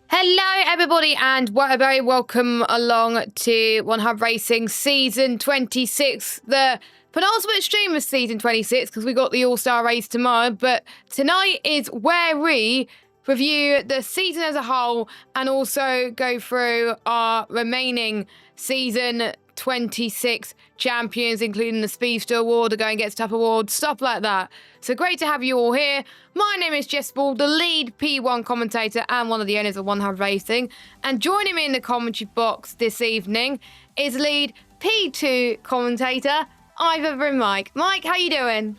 Hello, everybody, and a very welcome along to One Hub Racing Season 26, the penultimate stream of Season 26, because we got the All-Star race tomorrow. But tonight is where we review the season as a whole and also go through our remaining Season 26 champions, including the Speedster Award, the Going Gets Tough Award, stuff like that. So great to have you all here. My name is Jess Ball, the lead P1 commentator and one of the owners of One Hub Racing. And joining me in the commentary box this evening is lead P2 commentator, Ivor and Mike. Mike, how you doing?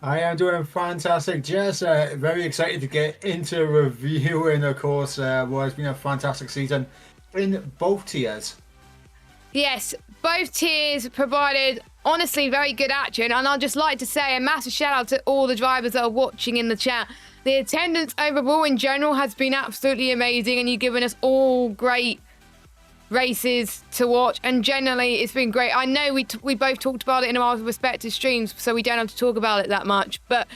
I am doing fantastic, Jess. Very excited to get into reviewing, of course, what has been a fantastic season in both tiers. Yes, both tiers provided, honestly, very good action. And I'd just like to say a massive shout out to all the drivers that are watching in the chat. The attendance overall in general has been absolutely amazing, and you've given us all great races to watch. And generally, it's been great. I know we both talked about it in our respective streams, so we don't have to talk about it that much. But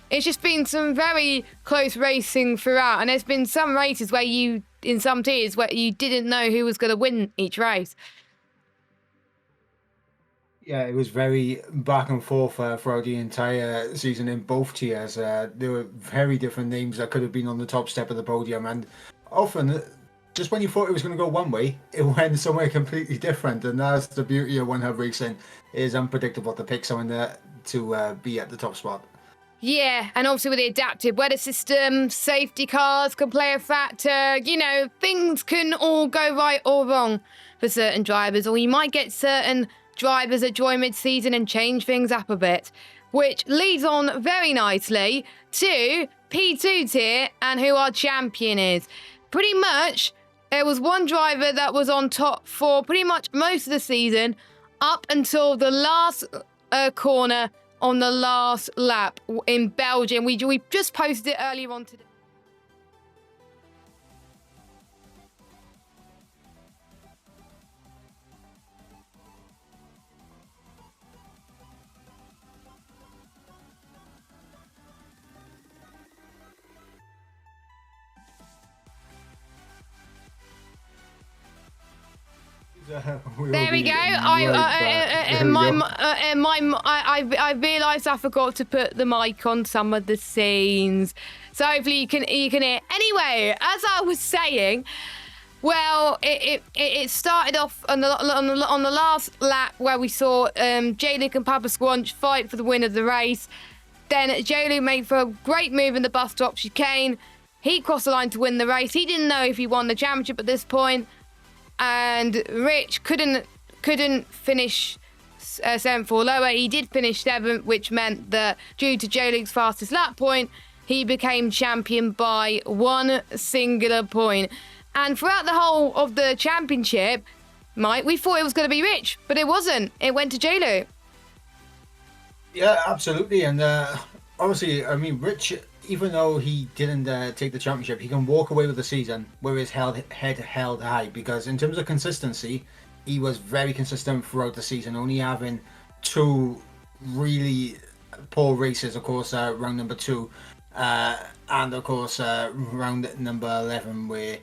it's just been some very close racing throughout. And there's been some races where in some tiers, where you didn't know who was going to win each race. Yeah, it was very back and forth throughout the entire season in both tiers. There were very different names that could have been on the top step of the podium, and often, just when you thought it was going to go one way, it went somewhere completely different. And that's the beauty of One Hub Racing, is unpredictable to pick someone to be at the top spot. Yeah, and obviously with the adaptive weather system, safety cars can play a factor. You know, things can all go right or wrong for certain drivers, or you might get certain drivers that join mid-season and change things up a bit, which leads on very nicely to P2 tier and who our champion is. Pretty much, there was one driver that was on top for pretty much most of the season up until the last corner on the last lap in Belgium. We just posted it earlier on today. There we go. I realised I forgot to put the mic on some of the scenes, so hopefully you can hear. Anyway, as I was saying, well, it started off on the last lap where we saw J-Luke and Papa Squanch fight for the win of the race. Then J-Luke made for a great move in the bus stop chicane. He crossed the line to win the race. He didn't know if he won the championship at this point. And Rich couldn't finish 7th or lower. He did finish 7th, which meant that due to J-Luke's fastest lap point, he became champion by one singular point. And throughout the whole of the championship, Mike, we thought it was going to be Rich, but it wasn't. It went to J-Luke. Yeah, absolutely. And obviously, I mean, Rich, even though he didn't take the championship, he can walk away with the season with his head held high, because in terms of consistency, he was very consistent throughout the season, only having two really poor races, of course, round number 2 and of course round number 11, where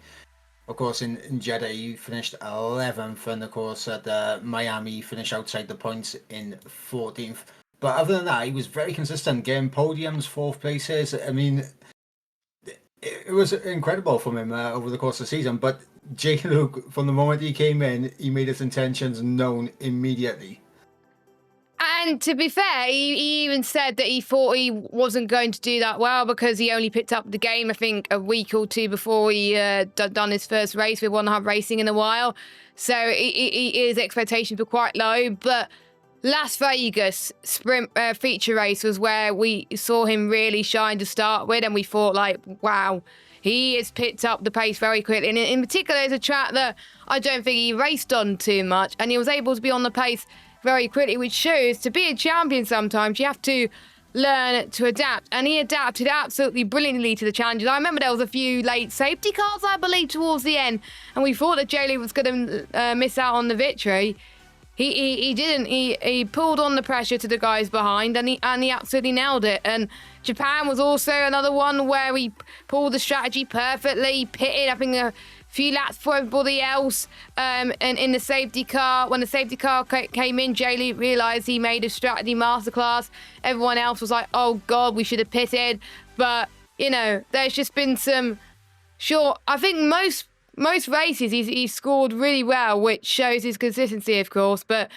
of course in Jeddah he finished 11th, and of course at Miami he finished outside the points in 14th. But other than that, he was very consistent, getting podiums, 4th places. I mean, it was incredible from him over the course of the season. But J-Luke, from the moment he came in, he made his intentions known immediately. And to be fair, he even said that he thought he wasn't going to do that well because he only picked up the game, I think, a week or two before he done his first race with One Hub Racing in a while. So his expectations were quite low, but Las Vegas sprint feature race was where we saw him really shine to start with, and we thought, like, wow, he has picked up the pace very quickly. And in particular, it's a track that I don't think he raced on too much, and he was able to be on the pace very quickly, which shows to be a champion sometimes you have to learn to adapt. And he adapted absolutely brilliantly to the challenges. I remember there was a few late safety cars, I believe, towards the end, and we thought that J-Luke was going to miss out on the victory. He didn't. He pulled on the pressure to the guys behind, and he absolutely nailed it. And Japan was also another one where he pulled the strategy perfectly, pitted, I think, a few laps for everybody else. And in the safety car, when the safety car came in, Lee realised he made a strategy masterclass. Everyone else was like, "Oh God, we should have pitted." But you know, there's just been some. Sure, I think most races he's scored really well, which shows his consistency, of course. But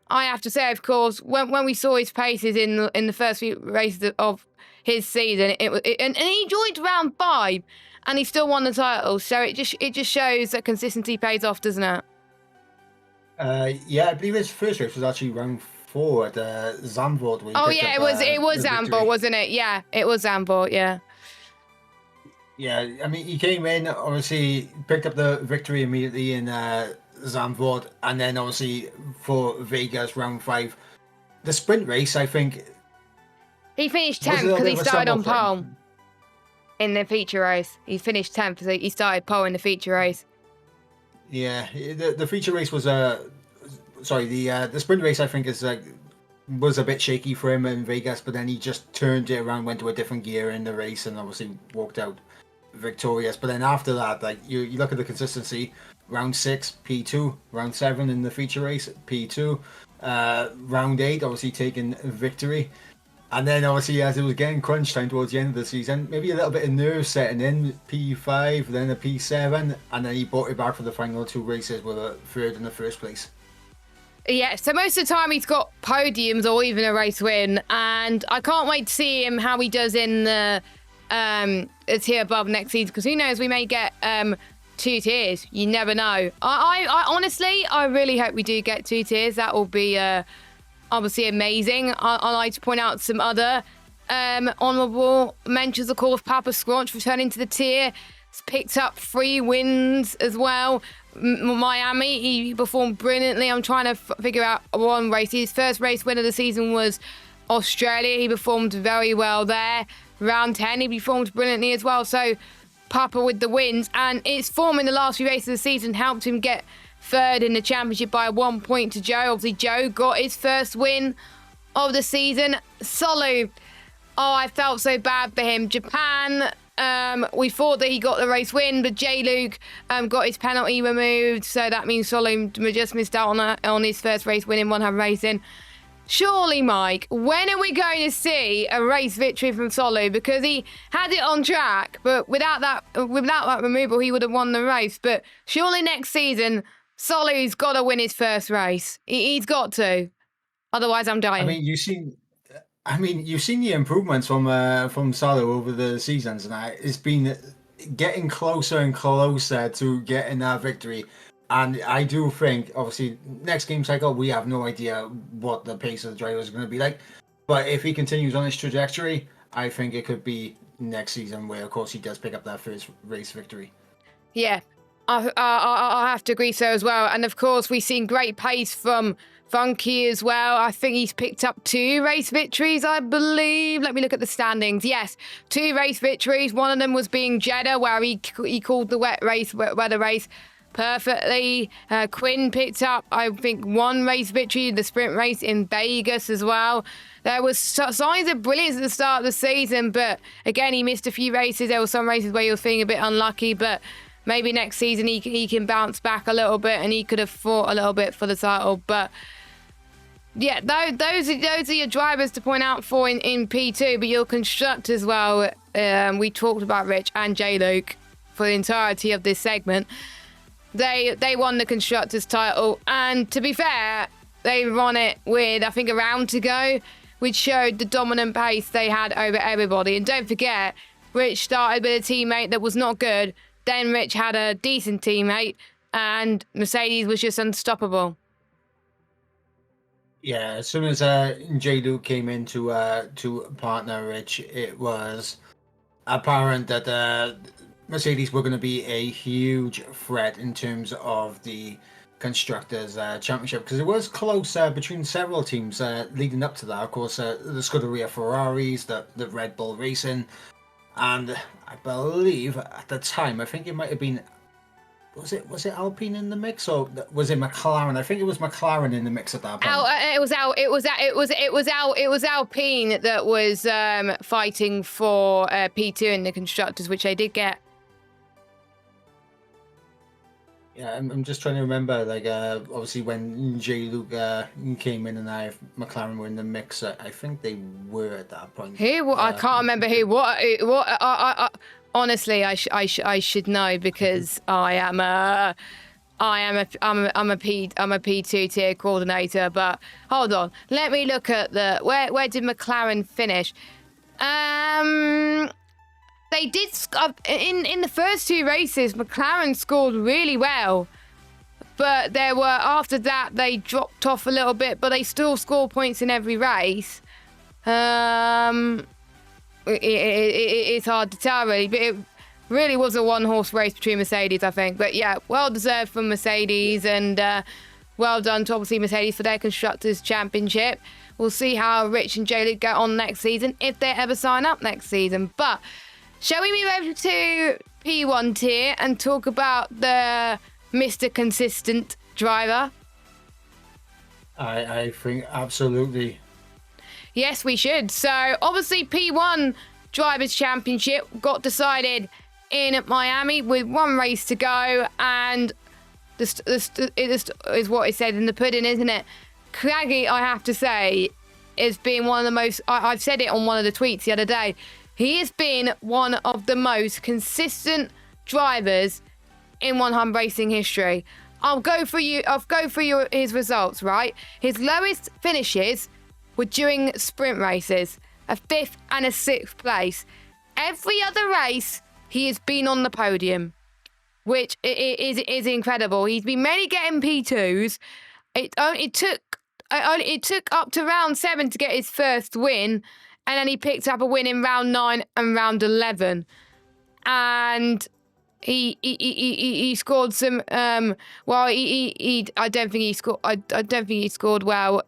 I have to say, of course, when we saw his paces in the first few races of his season, and he joined round 5, and he still won the title. So it just shows that consistency pays off, doesn't it? Yeah, I believe his first race was actually round 4 at Zandvoort. Oh yeah, it was Zandvoort, wasn't it? Yeah, it was Zandvoort. Yeah. Yeah, I mean, he came in, obviously picked up the victory immediately in Zandvoort, and then obviously for Vegas round 5, the sprint race, I think he finished 10th because he started on pole in the feature race. He finished 10th because he started pole in the feature race. Yeah, the feature race was sorry, the sprint race I think was a bit shaky for him in Vegas, but then he just turned it around, went to a different gear in the race, and obviously walked out victorious. But then after that, like you look at the consistency, round 6 P2, round 7 in the feature race P2, round 8 obviously taking victory, and then obviously as it was getting crunch time towards the end of the season, maybe a little bit of nerves setting in, P5, then a P7, and then he brought it back for the final 2 races with a 3rd in the first place. Yeah, so most of the time he's got podiums or even a race win, and I can't wait to see him how he does in the tier above next season, because who knows, we may get 2 tiers. You never know. I honestly, I really hope we do get 2 tiers. That will be obviously amazing. I like to point out some other honourable mentions, of course. Papa Scrunch returning to the tier. He's picked up 3 wins as well. Miami, he performed brilliantly. I'm trying to figure out one race. His first race win of the season was Australia. He performed very well there. Round 10, he performed brilliantly as well. So Papa with the wins, and its form in the last few races of the season helped him get 3rd in the championship by 1 point to Joe. Obviously, Joe got his first win of the season. Solo, oh, I felt so bad for him. Japan, we thought that he got the race win, but Luke got his penalty removed, so that means Solo just missed out on his first race win in 100 racing. Surely, Mike, when are we going to see a race victory from Solo? Because he had it on track, but without that removal, he would have won the race. But surely next season, Solo's got to win his first race. He's got to. Otherwise, I'm dying. I mean, you've seen the improvements from Solo over the seasons, and it's been getting closer and closer to getting that victory. And I do think, obviously, next game cycle, we have no idea what the pace of the driver is going to be like. But if he continues on his trajectory, I think it could be next season where, of course, he does pick up that first race victory. Yeah, I have to agree so as well. And, of course, we've seen great pace from Funky as well. I think he's picked up 2 race victories, I believe. Let me look at the standings. Yes, 2 race victories. One of them was being Jeddah, where he called the weather race perfectly. Quinn picked up, I think, 1 race victory, the sprint race in Vegas as well. There was signs of brilliance at the start of the season, but again, he missed a few races. There were some races where he was feeling a bit unlucky, but maybe next season he can bounce back a little bit, and he could have fought a little bit for the title. But yeah, those are your drivers to point out for in P2, but your constructors, well, we talked about Rich and J-Luke for the entirety of this segment. They won the constructors title, and to be fair, they won it with, I think, a round to go, which showed the dominant pace they had over everybody. And don't forget, Rich started with a teammate that was not good, then Rich had a decent teammate, and Mercedes was just unstoppable. Yeah, as soon as J-Luke came in to partner Rich, it was apparent that Mercedes were going to be a huge threat in terms of the Constructors' Championship, because it was close between several teams leading up to that. Of course, the Scuderia Ferraris, the Red Bull Racing, and I believe at the time, I think it might have been was it Alpine in the mix, or was it McLaren? I think it was McLaren in the mix at that point. It was Alpine that was fighting for P2 in the constructors, which they did get. Yeah, I'm just trying to remember, like, obviously when J-Luke came in and McLaren were in the mix, I think they were at that point. I can't remember who. Honestly, I should know, because I'm a P2 tier coordinator. But hold on, let me look at where did McLaren finish? They did in the first two races. McLaren scored really well, but after that they dropped off a little bit, but they still score points in every race. It's hard to tell, really, but it really was a one-horse race between Mercedes, I think. But yeah, well deserved from Mercedes, and well done to obviously Mercedes for their Constructors' Championship. We'll see how Rich and J-Luke get on next season, if they ever sign up next season. But shall we move over to P1 tier and talk about the Mr. Consistent driver? I think absolutely. Yes, we should. So obviously P1 Drivers' Championship got decided in Miami with one race to go, and this is what it said in the pudding, isn't it? Craggy, I have to say, is being one of the most... I've said it on one of the tweets the other day. He has been one of the most consistent drivers in 100 racing history. I'll go through his results, right? His lowest finishes were during sprint races, a 5th and a 6th place. Every other race, he has been on the podium, which is incredible. He's been mainly getting P2s. It took up to round 7 to get his first win, and then he picked up a win in round 9 and round 11. And he scored some. I don't think he scored well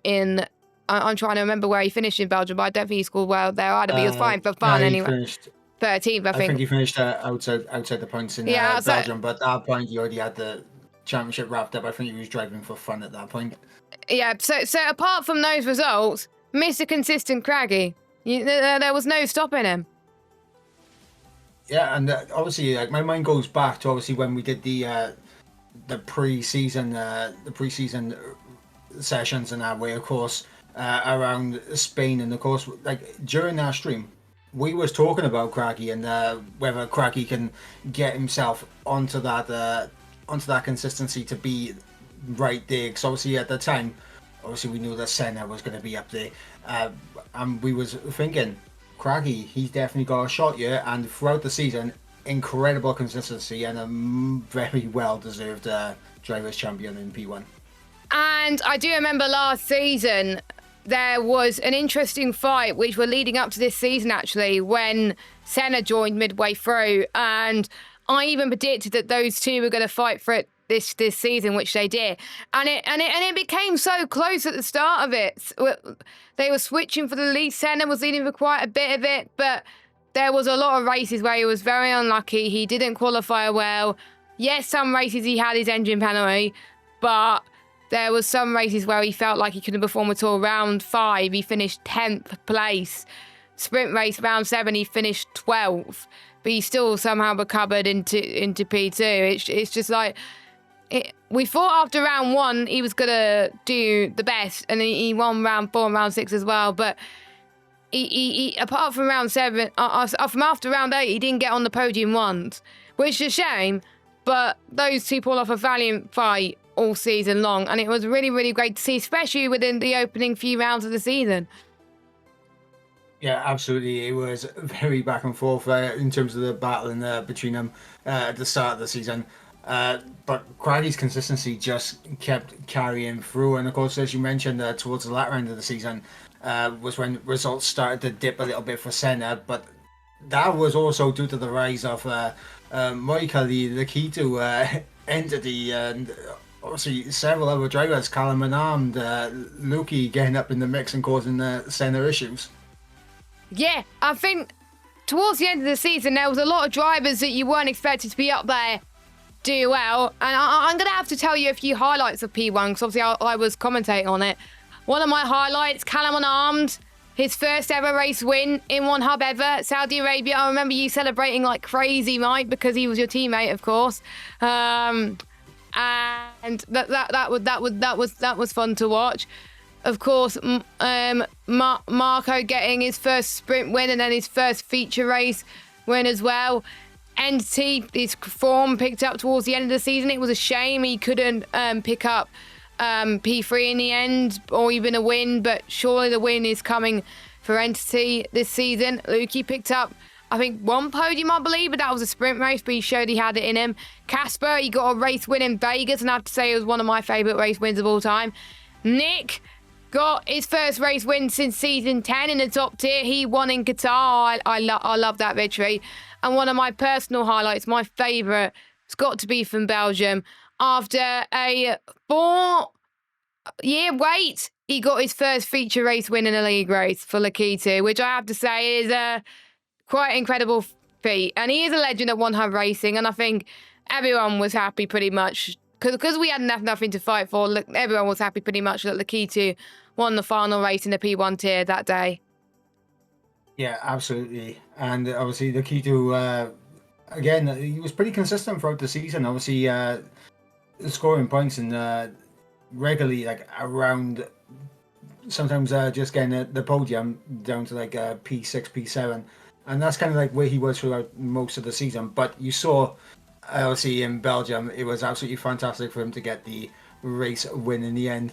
in. I'm trying to remember where he finished in Belgium, but I don't think he scored well there either. But he was fine for fun anyway. Finished 13th, I think. I think he finished outside the points in Belgium, but at that point he already had the championship wrapped up. I think he was driving for fun at that point. Yeah. So apart from those results, Mr. Consistent Craggy, there was no stopping him. Yeah, and obviously, like, my mind goes back to obviously when we did the pre-season sessions and that way, of course, around Spain, and of course, like during our stream, we was talking about Craggy and whether Craggy can get himself onto that consistency to be right there. Because obviously at the time, we knew that Senna was going to be up there, and we was thinking, Craggy, he's definitely got a shot here, and throughout the season, incredible consistency and a very well-deserved drivers' champion in P1. And I do remember last season, there was an interesting fight which were leading up to this season, actually, when Senna joined midway through, and I even predicted that those two were going to fight for it this season, which they did, and it became so close at the start of it. They were switching for the lead. Senna was leading for quite a bit of it, but there was a lot of races where he was very unlucky. He didn't qualify well. Yes, some races he had his engine penalty, but there was some races where he felt like he couldn't perform at all. Round 5, he finished 10th place. Sprint race, round 7, he finished 12th, but he still somehow recovered into P2. It's just like, we thought after round 1 he was gonna do the best, and he won round 4 and round 6 as well. But he apart from round 7, from after round 8, he didn't get on the podium once, which is a shame. But those two pulled off a valiant fight all season long, and it was really, really great to see, especially within the opening few rounds of the season. Yeah, absolutely. It was very back and forth in terms of the battle between them at the start of the season. But Craggy's consistency just kept carrying through, and of course, as you mentioned, towards the latter end of the season was when results started to dip a little bit for Senna, but that was also due to the rise of Moika, the key to entity, and obviously several other drivers, Callum and Armed, Lukey getting up in the mix and causing Senna issues. Yeah, I think towards the end of the season, there was a lot of drivers that you weren't expected to be up there do well. And I'm going to have to tell you a few highlights of P1 because obviously I was commentating on it. One of my highlights, Callum Unarmed, his first ever race win in one hub ever, Saudi Arabia. I remember you celebrating like crazy, Mike, because he was your teammate, of course. And that was fun to watch. Of course, Marco getting his first sprint win and then his first feature race win as well. Entity, his form picked up towards the end of the season. It was a shame he couldn't pick up P3 in the end or even a win, but surely the win is coming for Entity this season. Lukey picked up, I think, one podium, I believe, but that was a sprint race, but he showed he had it in him. Casper, he got a race win in Vegas, and I have to say it was one of my favourite race wins of all time. Nick got his first race win since season 10 in the top tier. He won in Qatar. I love that victory. And one of my personal highlights, my favourite, has got to be from Belgium. After a 4-year wait, he got his first feature race win in a league race for Lakitu, which I have to say is a quite incredible feat. And he is a legend at One Hub Racing, and I think everyone was happy pretty much. Because we had nothing to fight for, everyone was happy pretty much that Lakitu won the final race in the P1 tier that day. Yeah, absolutely. And obviously Lakitu, again, he was pretty consistent throughout the season. Obviously, scoring points and regularly like around, sometimes just getting the podium down to like P6, P7. And that's kind of like where he was throughout most of the season. But you saw, obviously, in Belgium, it was absolutely fantastic for him to get the race win in the end.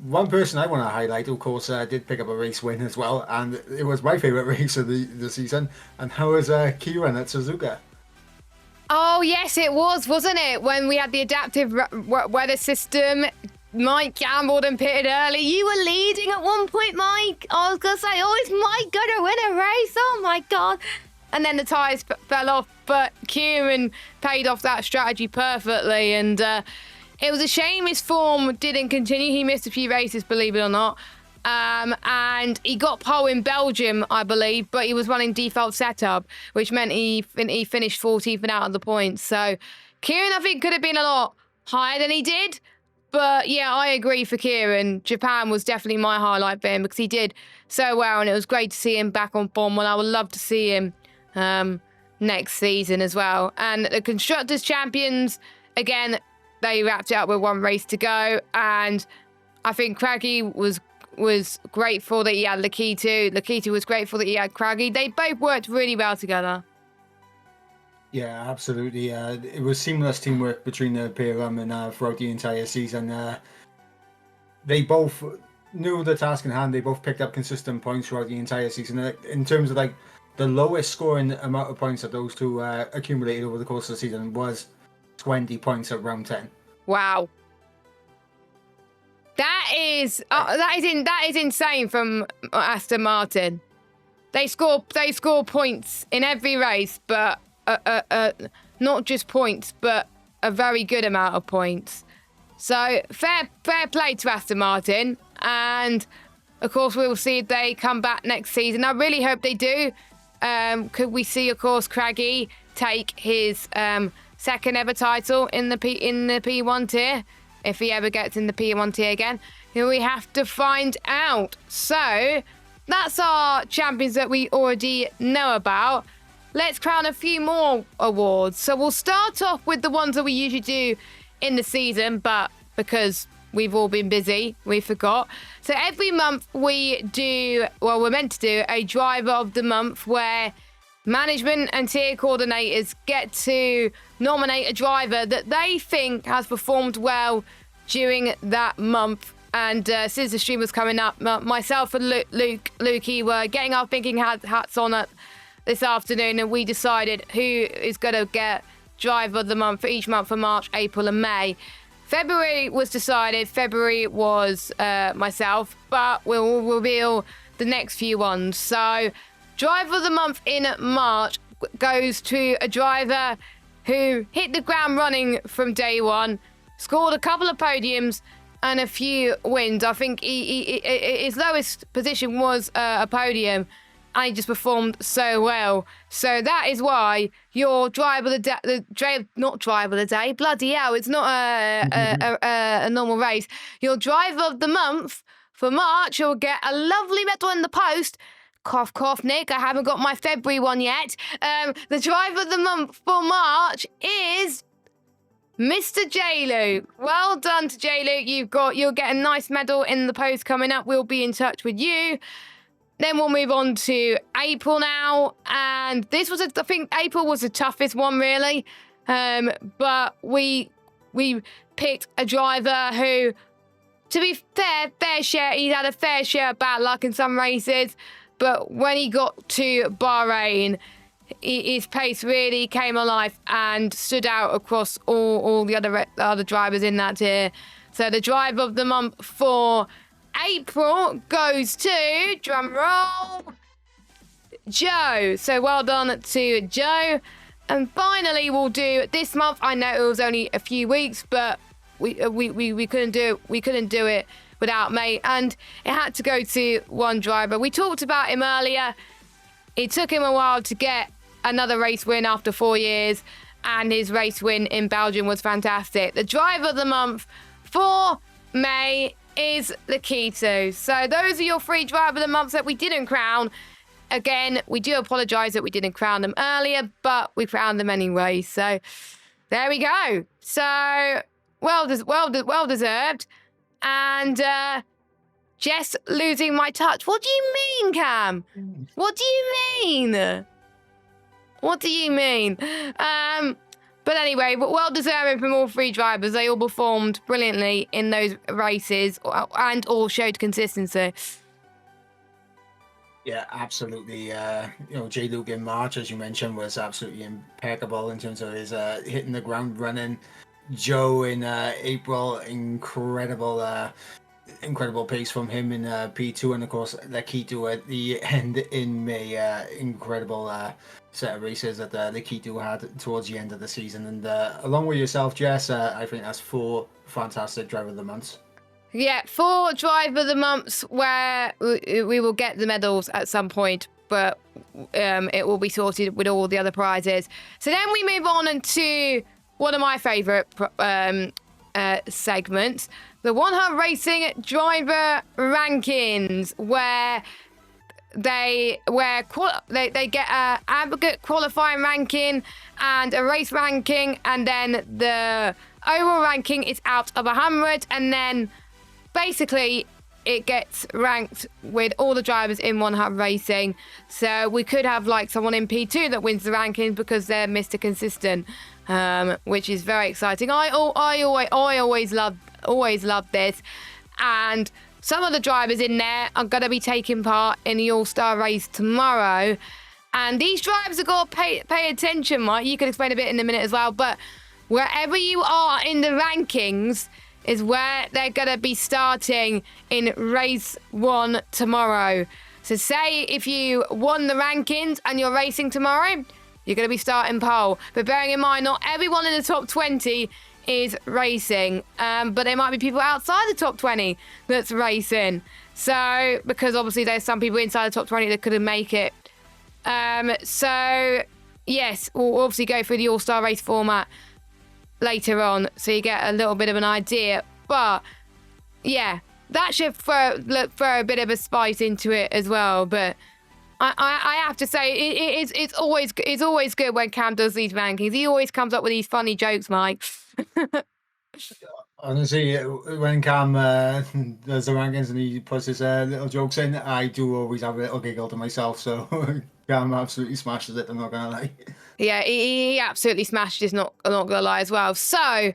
One person I want to highlight, of course, did pick up a race win as well, and it was my favourite race of the season, and how was Kieran at Suzuka? Oh, yes, it was, wasn't it? When we had the adaptive weather system, Mike gambled and pitted early. You were leading at one point, Mike. I was going to say, oh, is Mike going to win a race? Oh, my God. And then the tyres fell off, but Kieran paid off that strategy perfectly, and it was a shame his form didn't continue. He missed a few races, believe it or not. And he got pole in Belgium, I believe, but he was running default setup, which meant he finished 14th and out of the points. So Kieran, I think, could have been a lot higher than he did. But yeah, I agree for Kieran. Japan was definitely my highlight for him because he did so well, and it was great to see him back on form, and I would love to see him next season as well. And the Constructors Champions, again, they wrapped it up with one race to go, and I think Craggy was grateful that he had Lakitu. Lakitu was grateful that he had Craggy. They both worked really well together. Yeah, absolutely. It was seamless teamwork between the pair of them, and throughout the entire season, they both knew the task in hand. They both picked up consistent points throughout the entire season. In terms of like the lowest scoring amount of points that those two accumulated over the course of the season was 20 points at round 10. Wow. That is insane from Aston Martin. They score points in every race, but not just points, but a very good amount of points. So fair play to Aston Martin, and of course we'll see if they come back next season. I really hope they do. Could we see, of course, Craggy take his second ever title in the P1 tier? If he ever gets in the P1 tier again, we have to find out. So that's our champions that we already know about. Let's crown a few more awards. So we'll start off with the ones that we usually do in the season, but because we've all been busy, we forgot. So every month we're meant to do a driver of the month where management and tier coordinators get to nominate a driver that they think has performed well during that month. And since the stream was coming up, myself and Lukey were getting our thinking hats on this afternoon, and we decided who is going to get driver of the month for each month for March, April and May. February was decided. February was myself, but we'll reveal the next few ones. So driver of the month in March goes to a driver who hit the ground running from day one, scored a couple of podiums and a few wins. I think his lowest position was a podium and he just performed so well. So that is why your driver of the day, not driver of the day, bloody hell, it's not a normal race. Your driver of the month for March will get a lovely medal in the post. Cough, cough, Nick, I haven't got my February one yet. The driver of the month for March is Mr. J-Luke. Well done to J-Luke. You'll get a nice medal in the post coming up. We'll be in touch with you. Then we'll move on to April now. And this was, I think April was the toughest one, really. But we picked a driver who, to be fair share, he's had a fair share of bad luck in some races. But when he got to Bahrain, his pace really came alive and stood out across all the other drivers in that tier. So the driver of the month for April goes to, drum roll, Joe. So well done to Joe. And finally, we'll do this month. I know it was only a few weeks, but we couldn't do it without mate, and it had to go to one driver. We talked about him earlier. It took him a while to get another race win after 4 years, and his race win in Belgium was fantastic. The driver of the month for May is Lakito. So those are your 3 driver of the months that we didn't crown. Again, we do apologise that we didn't crown them earlier, but we crowned them anyway. So there we go. So well deserved. And just losing my touch. What do you mean, Cam? What do you mean? What do you mean? But anyway, well deserving from all 3 drivers. They all performed brilliantly in those races and all showed consistency. Yeah, absolutely. J-Luke in March, as you mentioned, was absolutely impeccable in terms of his hitting the ground running. Joe in April, incredible pace from him in P2, and of course Lakito at the end in May. Incredible set of races that Lakito had towards the end of the season. And along with yourself, Jess, I think that's 4 fantastic driver of the months. Yeah, 4 driver of the months where we will get the medals at some point, but it will be sorted with all the other prizes. So then we move on to one of my favourite segments, the One Hub Racing Driver Rankings, where they get a aggregate qualifying ranking and a race ranking, and then the overall ranking is out of 100, and then basically it gets ranked with all the drivers in One Hub Racing. So we could have like someone in P2 that wins the rankings because they're Mr. Consistent. Which is very exciting. I always love this, and some of the drivers in there are going to be taking part in the All-Star race tomorrow, and these drivers have got to pay attention, Mike. You can explain a bit in a minute as well, but wherever you are in the rankings is where they're going to be starting in race 1 tomorrow. So say if you won the rankings and you're racing tomorrow, you're going to be starting pole. But bearing in mind, not everyone in the top 20 is racing. But there might be people outside the top 20 that's racing. So, because obviously there's some people inside the top 20 that couldn't make it. So, yes, we'll obviously go through the All-Star race format later on, so you get a little bit of an idea. But, yeah, that should throw a bit of a spice into it as well. But I have to say, it's always good when Cam does these rankings. He always comes up with these funny jokes, Mike. Honestly, when Cam does the rankings and he puts his little jokes in, I do always have a little giggle to myself. So Cam absolutely smashes it, I'm not going to lie. Yeah, he absolutely smashed it, not going to lie as well. So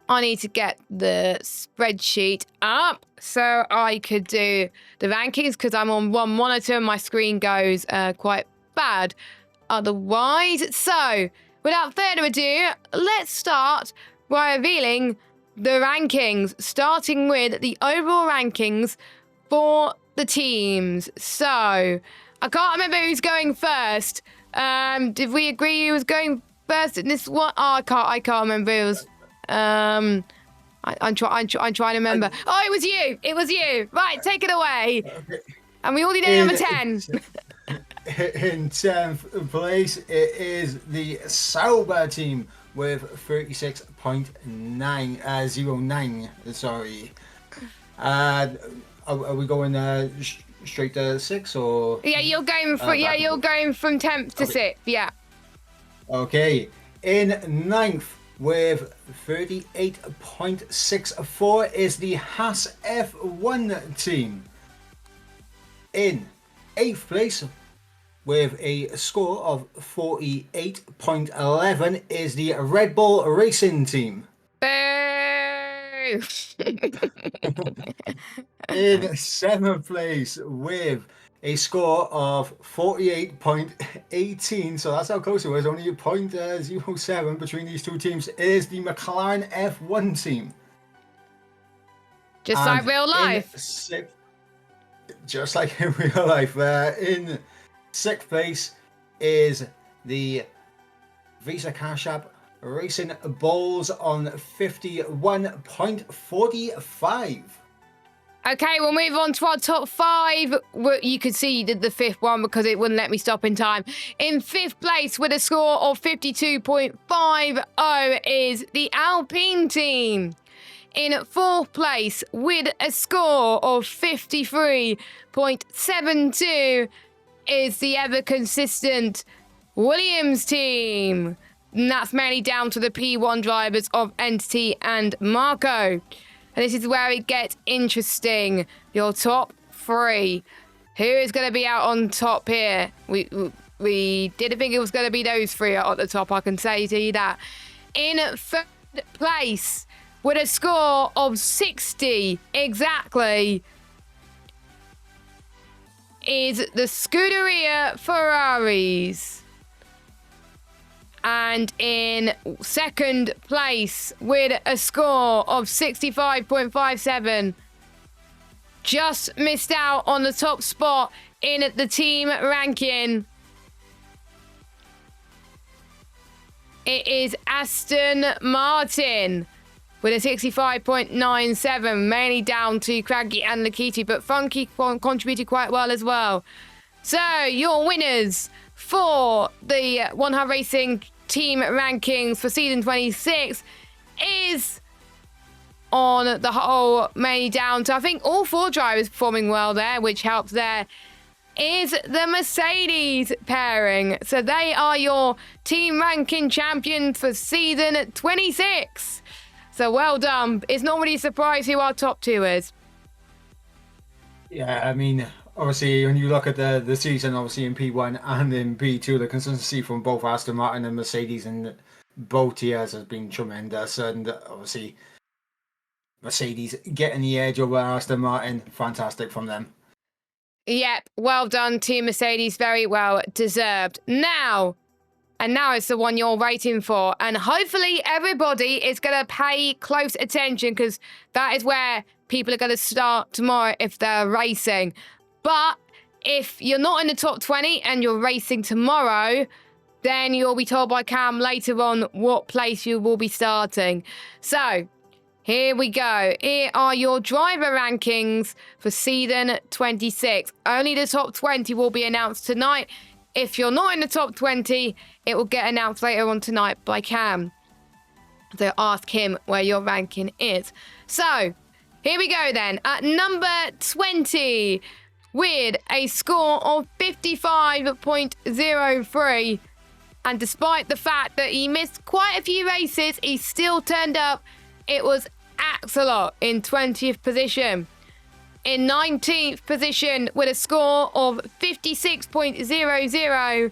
I need to get the spreadsheet up so I could do the rankings, because I'm on one monitor and my screen goes quite bad otherwise. So without further ado, let's start by revealing the rankings, starting with the overall rankings for the teams. So I can't remember who's going first. Did we agree who was going first in this one? Oh, I can't remember who was. I'm trying to remember. Oh, it was you. It was you. Right, take it away. Okay. And we already know number 10. in 10th place, it is the Sauber team with 36.09. Sorry. Are we going straight to 6 or? Yeah, you're going from you're going from 10th to 6th. Yeah. Okay. In 9th with 38.64 is the Haas F1 team. In 8th place with a score of 48.11 is the Red Bull Racing team. Boo! In 7th place with a score of 48.18, so that's how close it was, only a 0.07 between these two teams, is the McLaren F1 team. Just like real life. Just like in real life. In 6th place is the Visa Cash App Racing Bulls on 51.45. Okay, we'll move on to our top 5. You could see the 5th one because it wouldn't let me stop in time. In 5th place with a score of 52.50 is the Alpine team. In 4th place with a score of 53.72 is the ever consistent Williams team. And that's mainly down to the P1 drivers of Entity and Marco. And this is where it gets interesting. Your top 3. Who is going to be out on top here? We didn't think it was going to be those 3 at the top, I can say to you that. In 3rd place, with a score of 60 exactly, is the Scuderia Ferraris. And in 2nd place with a score of 65.57, just missed out on the top spot in the team ranking. It is Aston Martin with a 65.97, mainly down to Craggy and Lakiti, but Funky contributed quite well as well. So your winners for the One Hub Racing team rankings for season 26 is, on the whole, mainly down to, I think, all 4 drivers performing well there, which helps there, is the Mercedes pairing. So they are your team ranking champions for season 26. So well done. It's not really a surprise who our top 2 is. Yeah, I mean, obviously, when you look at the season, obviously in P1 and in P2, the consistency from both Aston Martin and Mercedes in both tiers has been tremendous. And obviously, Mercedes getting the edge over Aston Martin, fantastic from them. Yep, well done, Team Mercedes. Very well deserved. Now it's the one you're waiting for. And hopefully everybody is going to pay close attention, because that is where people are going to start tomorrow if they're racing. But if you're not in the top 20 and you're racing tomorrow, then you'll be told by Cam later on what place you will be starting. So here we go. Here are your driver rankings for season 26. Only the top 20 will be announced tonight. If you're not in the top 20, it will get announced later on tonight by Cam. So ask him where your ranking is. So here we go then. At number 20, with a score of 55.03. And despite the fact that he missed quite a few races, he still turned up. It was Axelot in 20th position. In 19th position with a score of 56.00.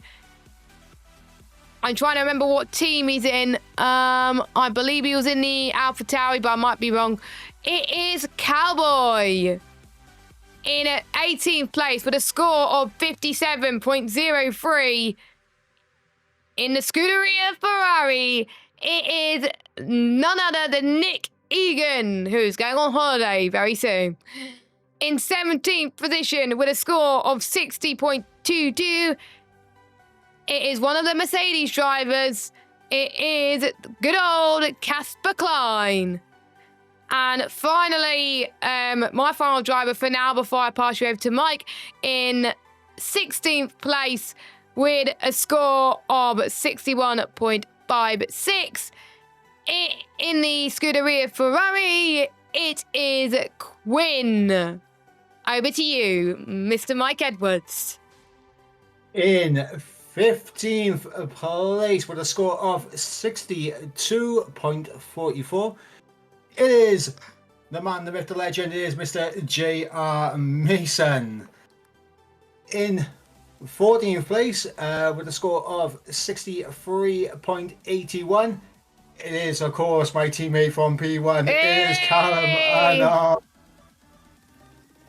I'm trying to remember what team he's in. I believe he was in the AlphaTauri, but I might be wrong. It is Cowboy. In 18th place with a score of 57.03. In the Scuderia Ferrari, it is none other than Nick Egan, who's going on holiday very soon. In 17th position with a score of 60.22, it is one of the Mercedes drivers. It is good old Casper Klein. And finally, my final driver for now, before I pass you over to Mike, in 16th place with a score of 61.56. In the Scuderia Ferrari, it is Quinn. Over to you, Mr. Mike Edwards. In 15th place with a score of 62.44, it is the man, the myth, the legend, is Mr. J.R. Mason. In 14th place with a score of 63.81, it is, of course, my teammate from P1. It is Callum Arnold.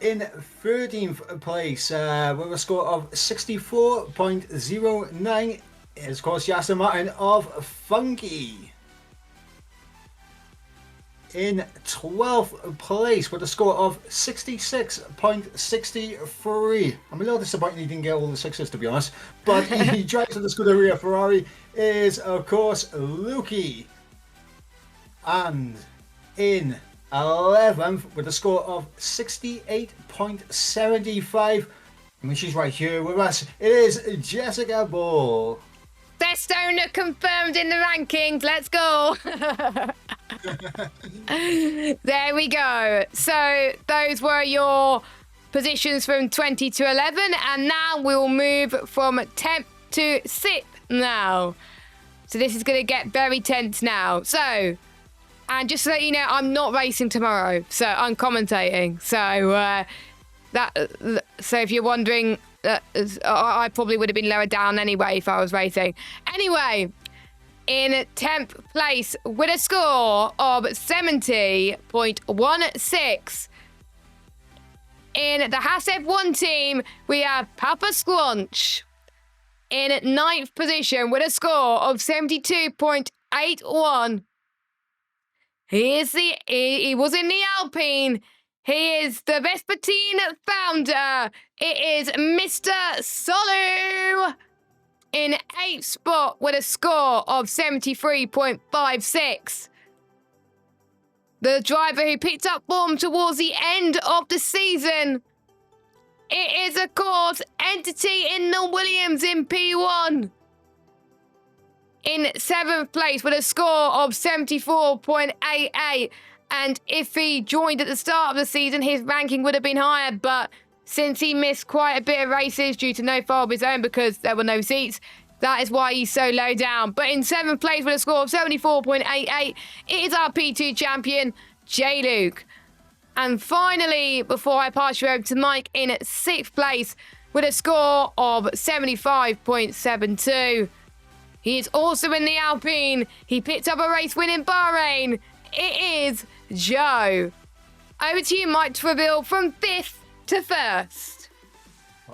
In 13th place with a score of 64.09 is, of course, Aston Martin of Funky. In 12th place with a score of 66.63. I'm a little disappointed he didn't get all the sixes, to be honest. But he drives the Scuderia Ferrari is, of course, Lukey. And in 11th with a score of 68.75. I mean, she's right here with us. It is Jessica Ball. Best owner confirmed in the rankings. Let's go. There we go. So those were your positions from 20 to 11. And now we'll move from 10th to 6th now. So this is going to get very tense now. So, and just to let you know, I'm not racing tomorrow. So I'm commentating. So so if you're wondering, I probably would have been lower down anyway if I was racing. Anyway, in 10th place with a score of 70.16. In the Haas F1 team, we have Papa Squanch. In 9th position with a score of 72.81. He was in the Alpine. He is the Vespertine founder. It is Mr. Solu. In 8th spot with a score of 73.56. The driver who picked up form towards the end of the season. It is, of course, Entity in the Williams in P1. In 7th place with a score of 74.88. And if he joined at the start of the season, his ranking would have been higher. But since he missed quite a bit of races due to no fault of his own because there were no seats, that is why he's so low down. But in 7th place with a score of 74.88, it is our P2 champion, J-Luke. And finally, before I pass you over to Mike, in 6th place with a score of 75.72. He is also in the Alpine. He picked up a race win in Bahrain. It is Joe. Over to you, Mike, to reveal from 5th to 1st.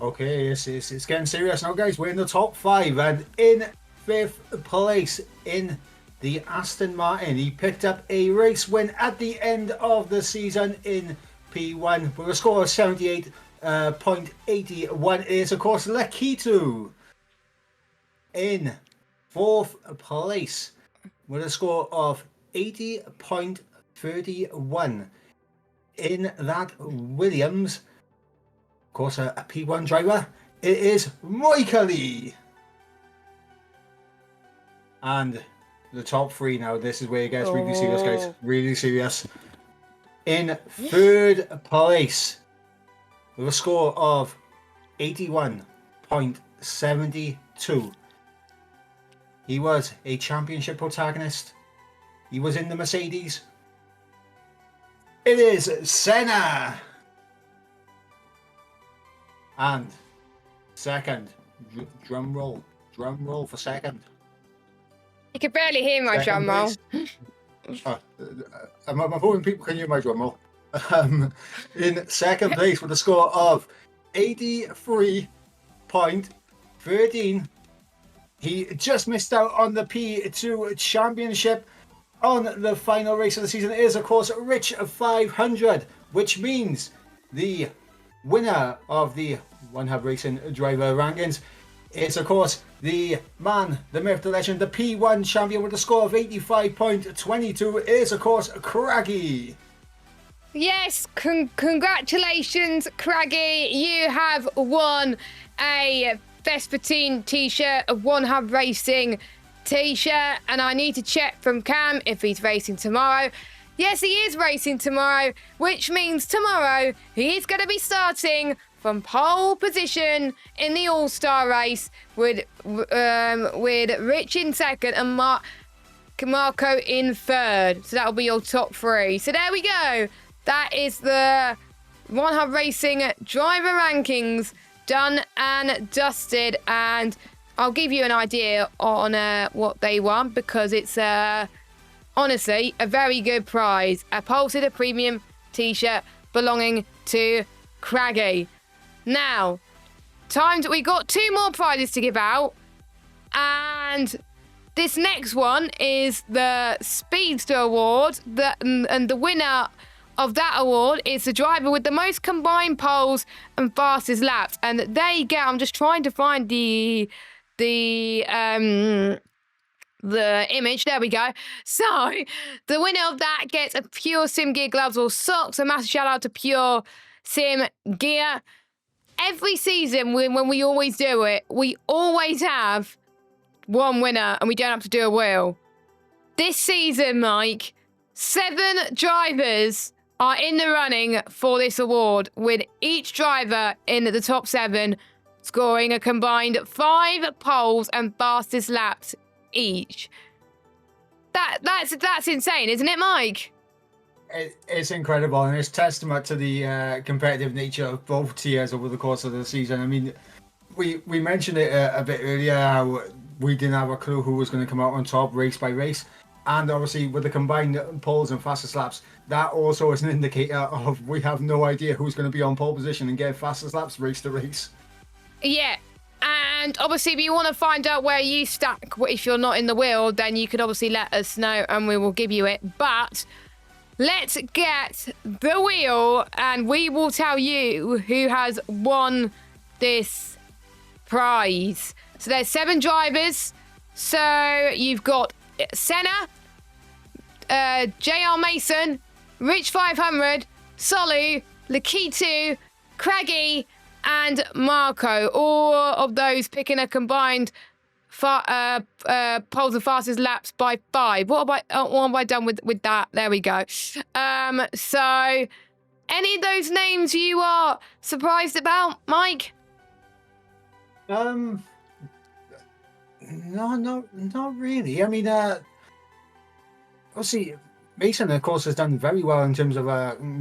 Okay, it's getting serious now, guys. We're in the top 5, and in 5th place in the Aston Martin, he picked up a race win at the end of the season in P1 with a score of 78.81. It is, of course, Lakitu. In 4th place with a score of 80.31. In that Williams, of course, a P1 driver, it is Moikali. And the top 3 now, this is where it gets really serious, guys. Really serious. In 3rd place with a score of 81.72. He was a championship protagonist. He was in the Mercedes. It is Senna. And second, drum roll for second. You can barely hear my drum roll. I'm hoping people can hear my drum roll. In second place with a score of 83.13. He just missed out on the P2 championship. On the final race of the season is, of course, Rich 500, which means the winner of the One Hub Racing driver rankings is, of course, the man, the myth, the legend, the P1 champion with a score of 85.22 is, of course, Craggy. Yes, congratulations, Craggy. You have won a Vespertine t-shirt, a One Hub Racing t-shirt, and I need to check from Cam if he's racing tomorrow. Yes, he is racing tomorrow, which means tomorrow he is going to be starting from pole position in the All-Star race with Rich in second and Marco in third. So that'll be your top three. So there we go. That is the One Hub Racing driver rankings done and dusted. And I'll give you an idea on what they won, because it's honestly a very good prize. A Pole Sitter Premium t-shirt belonging to Craggy. Now, we got 2 more prizes to give out. And this next one is the Speedster Award. And the winner of that award is the driver with the most combined poles and fastest laps. And there you go. I'm just trying to find the image. There we go. So the winner of that gets a Pure Sim Gear gloves or socks. A massive shout out to Pure Sim Gear. Every season when we always do it, we always have one winner and we don't have to do a wheel. This season, Mike, 7 drivers are in the running for this award, with each driver in the top 7 scoring a combined 5 poles and fastest laps each. That's insane, isn't it, Mike? It's incredible, and it's testament to the competitive nature of both tiers over the course of the season. I mean, we mentioned it a bit earlier, how we didn't have a clue who was going to come out on top race by race. And obviously, with the combined poles and fastest laps, that also is an indicator of we have no idea who's going to be on pole position and get fastest laps race to race. Yeah. And obviously, if you want to find out where you stack, if you're not in the wheel, then you could obviously let us know and we will give you it. But let's get the wheel and we will tell you who has won this prize. So there's 7 drivers. So you've got Senna, JR Mason, Rich 500, Solu, Lakitu, Craggy, and Marco. All of those picking a combined poles and fastest laps by 5. What have I done with that? There we go. So any of those names you are surprised about, Mike? No, not really. I mean, obviously, Mason, of course, has done very well in terms of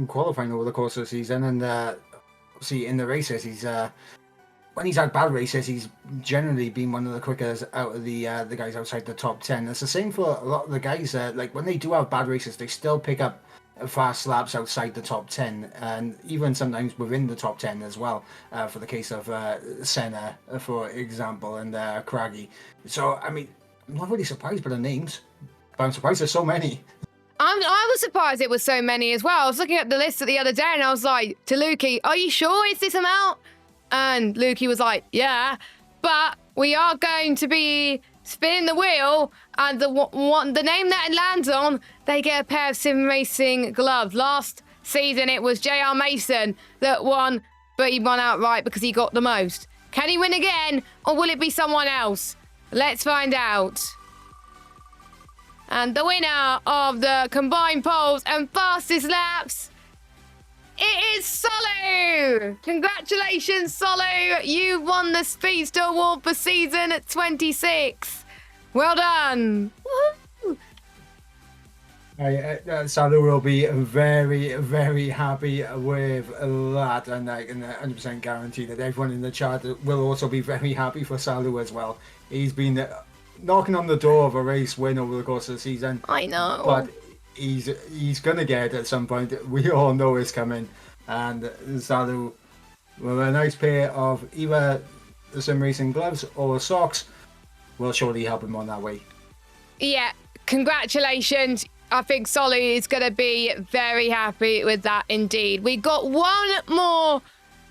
qualifying over the course of the season, and obviously in the races, he's when he's had bad races, he's generally been one of the quickest out of the guys outside the top 10. It's the same for a lot of the guys. Like when they do have bad races, they still pick up fast laps outside the top 10, and even sometimes within the top 10 as well, for the case of Senna, for example, and Craggy. So, I mean, I'm not really surprised by the names, but I'm surprised there's so many. I was surprised it was so many as well. I was looking at the list the other day and I was like, to Lukey, are you sure it's this amount? And Lukey was like, yeah, but we are going to be spinning the wheel, and the name that it lands on, they get a pair of sim racing gloves. Last season it was JR Mason that won, but he won outright because he got the most. Can he win again, or will it be someone else? Let's find out. And the winner of the combined poles and fastest laps, it is Solu! Congratulations, Solu! You won the Speedster Award for season 26. Well done! Woohoo! Solu will be very, very happy with that, and I can 100% guarantee that everyone in the chat will also be very happy for Solu as well. He's been knocking on the door of a race win over the course of the season. I know. But he's going to get it at some point. We all know it's coming. And Solu, with a nice pair of either the sim racing gloves or socks, will surely help him on that way. Yeah, congratulations. I think Solu is going to be very happy with that indeed. We got one more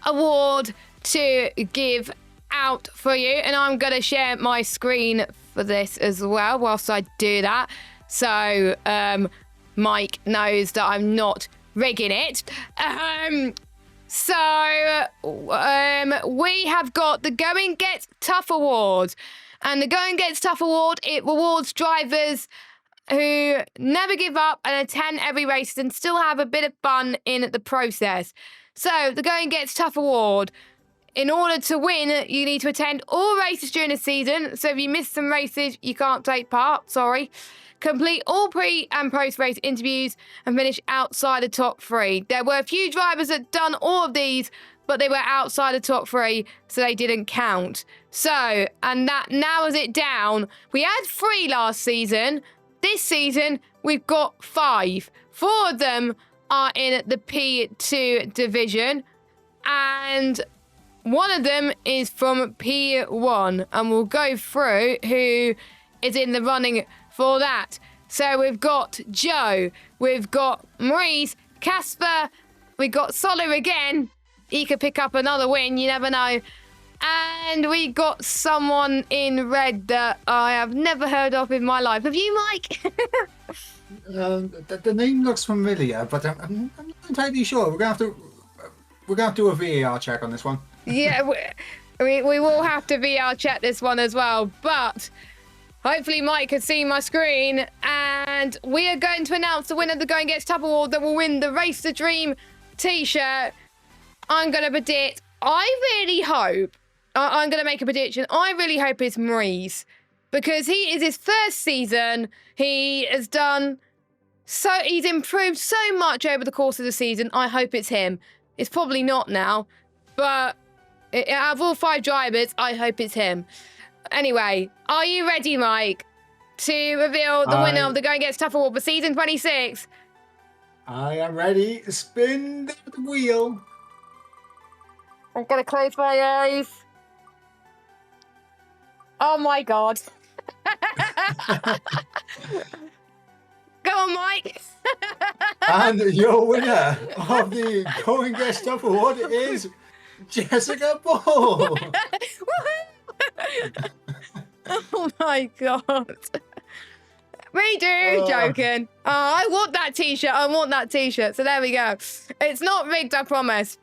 award to give out for you, and I'm going to share my screen for this as well whilst I do that. So Mike knows that I'm not rigging it. So we have got the Going Gets Tough Award. And the Going Gets Tough Award, it rewards drivers who never give up and attend every race and still have a bit of fun in the process. So the Going Gets Tough Award, in order to win, you need to attend all races during the season. So if you miss some races, you can't take part, sorry. Complete all pre and post-race interviews and finish outside the top 3. There were a few drivers that done all of these, but they were outside the top 3, so they didn't count. So, and that narrows it down. We had 3 last season. This season, we've got 5. 4 of them are in the P2 division, and one of them is from P1, and we'll go through who is in the running for that. So we've got Joe, we've got Maurice, Casper, we've got Solo again. He could pick up another win, you never know. And we got someone in red that I have never heard of in my life. Have you, Mike? The name looks familiar, but I'm not entirely sure. We're gonna have to do a VAR check on this one. Yeah, we will have to VAR check this one as well. But hopefully Mike can see my screen, and we are going to announce the winner of the Going Gets Tough Award that will win the Race the Dream t-shirt. I'm going to predict, I really hope, I'm going to make a prediction, I really hope it's Maurice, because he is his first season, he has done, so he's improved so much over the course of the season, I hope it's him. It's probably not now, but out of all 5 drivers, I hope it's him. Anyway, are you ready, Mike, to reveal the winner of the Going Gets Tough Award for season 26? I am ready. Spin the wheel. I'm going to close my eyes. Oh, my God. Go on, Mike. And your winner of the Going Gets Tough Award is Jessica Ball. Oh, my God. Me too, joking. Oh, I want that t-shirt. I want that t-shirt. So there we go. It's not rigged, I promise.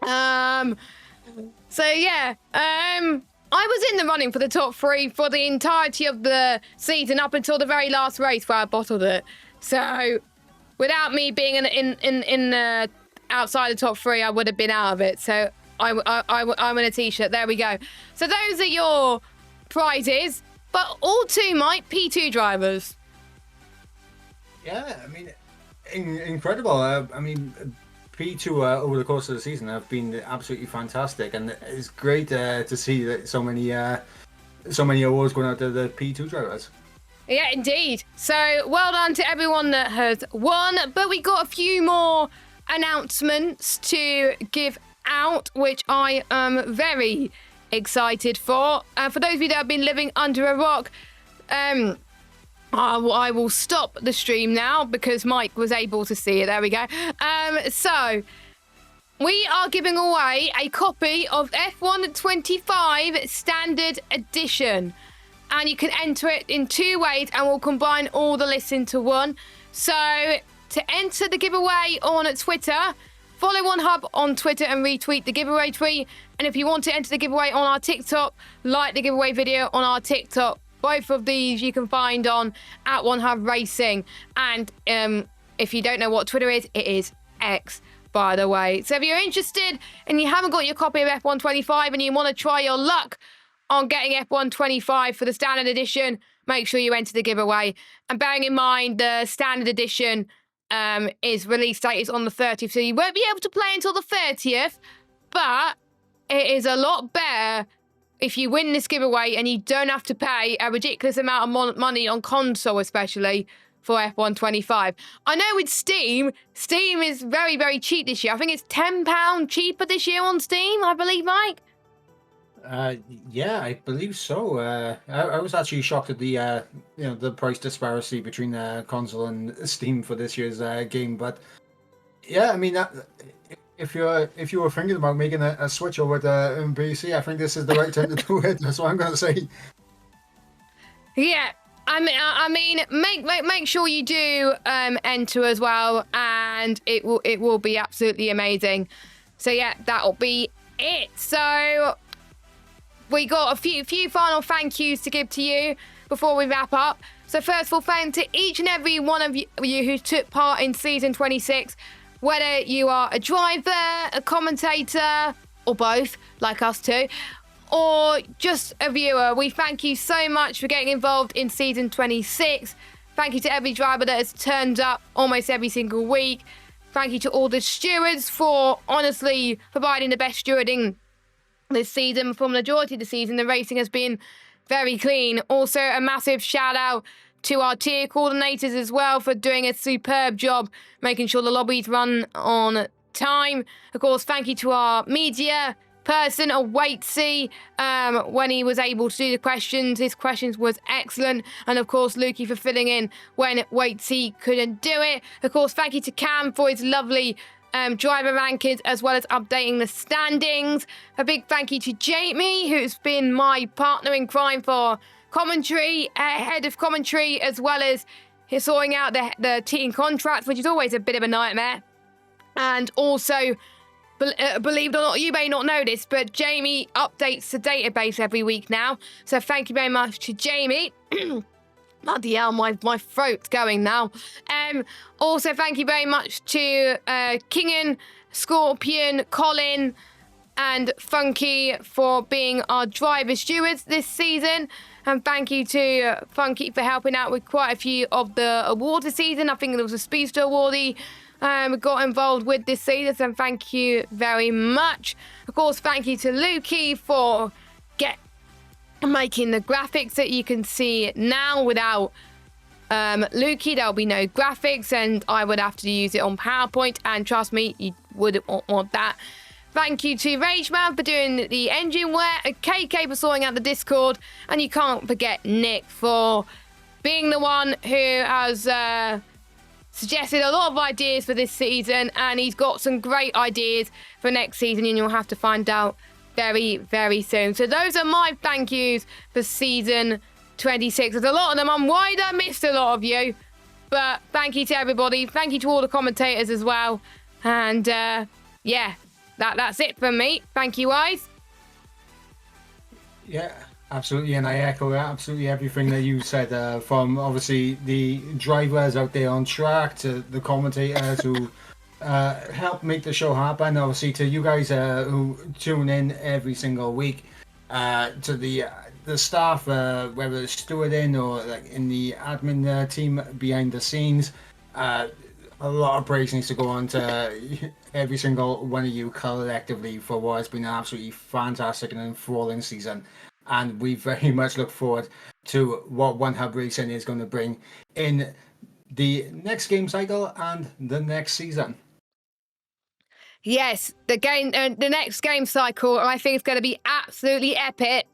So yeah, I was in the running for the top 3 for the entirety of the season up until the very last race where I bottled it. So without me being in outside the top 3, I would have been out of it. So I'm in a t-shirt. There we go. So those are your prizes, but all 2 Mike P2 drivers. Yeah, I mean, incredible. I mean, P2 over the course of the season have been absolutely fantastic, and it's great to see that so many awards going out to the P2 drivers. Yeah, indeed. So well done to everyone that has won, but we got a few more announcements to give out, which I am very excited for. For those of you that have been living under a rock, I will stop the stream now because Mike was able to see it. There we go. So we are giving away a copy of F1 25 Standard Edition. And you can enter it in 2 ways, and we'll combine all the lists into one. So to enter the giveaway on Twitter, follow One Hub on Twitter and retweet the giveaway tweet. And if you want to enter the giveaway on our TikTok, like the giveaway video on our TikTok. Both of these you can find on @OneHub Racing. And if you don't know what Twitter is, it is X, by the way. So if you're interested and you haven't got your copy of F1 25 and you want to try your luck on getting F1 25 for the Standard Edition, make sure you enter the giveaway. And bearing in mind, the Standard Edition is release date is on the 30th, so you won't be able to play until the 30th, but it is a lot better if you win this giveaway and you don't have to pay a ridiculous amount of money on console, especially for F1 25. I know with Steam is very, very cheap this year. I think it's £10 cheaper this year on Steam, I believe, Mike. Yeah, I believe so. I was actually shocked at the the price disparity between console and Steam for this year's game. But yeah, I mean, if you were thinking about making a switch over to PC, I think this is the right time to do it. That's what I'm going to say. Yeah, I mean, make sure you do enter as well, and it will be absolutely amazing. So yeah, that'll be it. So we got a few final thank yous to give to you before we wrap up. So first of all, thank to each and every one of you who took part in season 26, whether you are a driver, a commentator, or both, like us two, or just a viewer. We thank you so much for getting involved in season 26. Thank you to every driver that has turned up almost every single week. Thank you to all the stewards for honestly providing the best stewarding this season. For the majority of the season, the racing has been very clean. Also, a massive shout out to our tier coordinators as well for doing a superb job making sure the lobbies run on time. Of course, thank you to our media person, a Waitsy, when he was able to do the questions. His questions was excellent. And of course, Lukey for filling in when Waitsy couldn't do it. Of course, thank you to Cam for his lovely driver rankings, as well as updating the standings. A big thank you to Jamie, who's been my partner in crime for commentary, head of commentary, as well as sorting out the team contracts, which is always a bit of a nightmare. And also, believe it or not, you may not know this, but Jamie updates the database every week now. So thank you very much to Jamie. Bloody hell, my throat's going now. Also, thank you very much to Kingen, Scorpion, Colin, and Funky for being our driver stewards this season. And thank you to Funky for helping out with quite a few of the awards this season. I think there was a Speedster awardee got involved with this season, so thank you very much. Of course, thank you to Lukey for making the graphics that you can see now. Without Lukey, there'll be no graphics, and I would have to use it on PowerPoint, and trust me, you wouldn't want that. Thank you to Rageman for doing the engine work, and KK for sorting out the Discord, and you can't forget Nick for being the one who has suggested a lot of ideas for this season, and he's got some great ideas for next season, and you'll have to find out very, very soon. So those are my thank yous for season 26. There's a lot of them. I'm worried I missed a lot of you, but thank you to everybody. Thank you to all the commentators as well. And yeah, that's it from me. Thank you, guys. Yeah, absolutely, and I echo absolutely everything that you said, from obviously the drivers out there on track to the commentators who help make the show happen, obviously to you guys who tune in every single week, to the staff, whether it's stewarding or like in the admin team behind the scenes. A lot of praise needs to go on to every single one of you collectively for what has been an absolutely fantastic and enthralling season. And we very much look forward to what One Hub Racing is going to bring in the next game cycle and the next season. Yes, the next game cycle, I think it's going to be absolutely epic.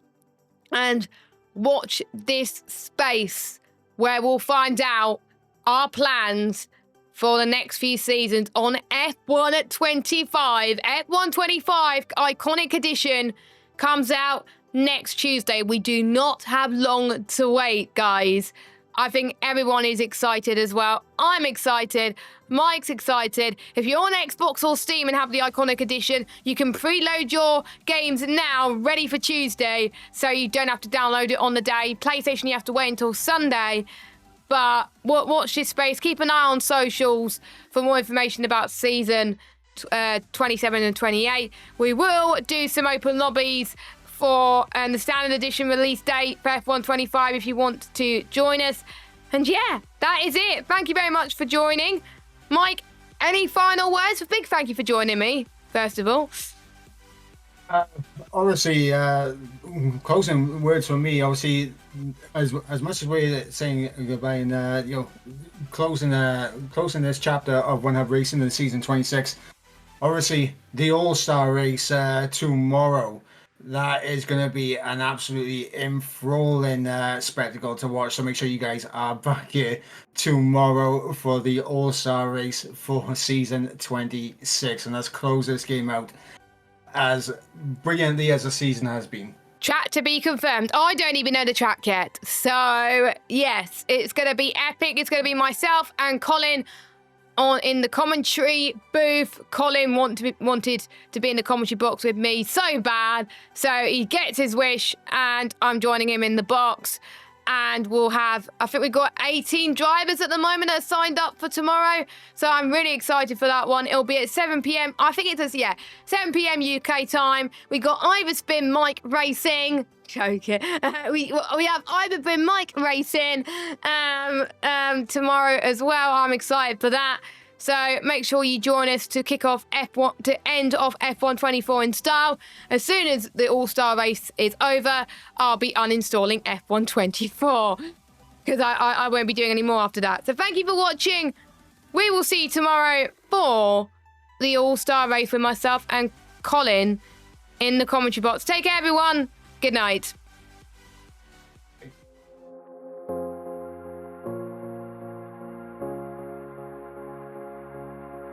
And watch this space where we'll find out our plans for the next few seasons on F1 at 25. F1 25 Iconic Edition comes out next Tuesday. We do not have long to wait, guys. I think everyone is excited as well. I'm excited. Mike's excited. If you're on Xbox or Steam and have the Iconic Edition, you can preload your games now, ready for Tuesday, so you don't have to download it on the day. PlayStation, you have to wait until Sunday. But watch this space. Keep an eye on socials for more information about season 27 and 28. We will do some open lobbies for the standard edition release date for F1 25 if you want to join us. And yeah, that is it. Thank you very much for joining. Mike, any final words? A big thank you for joining me, first of all. Honestly, closing words from me. Obviously, as much as we're saying goodbye and closing this chapter of One Hub Racing in season 26. Obviously, the All-Star race tomorrow. That is going to be an absolutely enthralling spectacle to watch. So make sure you guys are back here tomorrow for the All-Star race for season 26. And let's close this game out as brilliantly as the season has been. Track to be confirmed. I don't even know the track yet. So, yes, it's going to be epic. It's going to be myself and Colin in the commentary booth. Colin wanted to be in the commentary box with me so bad. So he gets his wish and I'm joining him in the box. And we'll have, I think we've got 18 drivers at the moment that are signed up for tomorrow. So I'm really excited for that one. It'll be at 7 p.m. I think it says, 7 p.m. UK time. We got Iverspin Mike Racing. Joking. We have Iverspin Mike Racing tomorrow as well. I'm excited for that. So make sure you join us to kick off F1, to end off F1 24 in style. As soon as the All-Star race is over, I'll be uninstalling F1 24 because I won't be doing any more after that. So thank you for watching. We will see you tomorrow for the All-Star race with myself and Colin in the commentary box. Take care, everyone. Good night.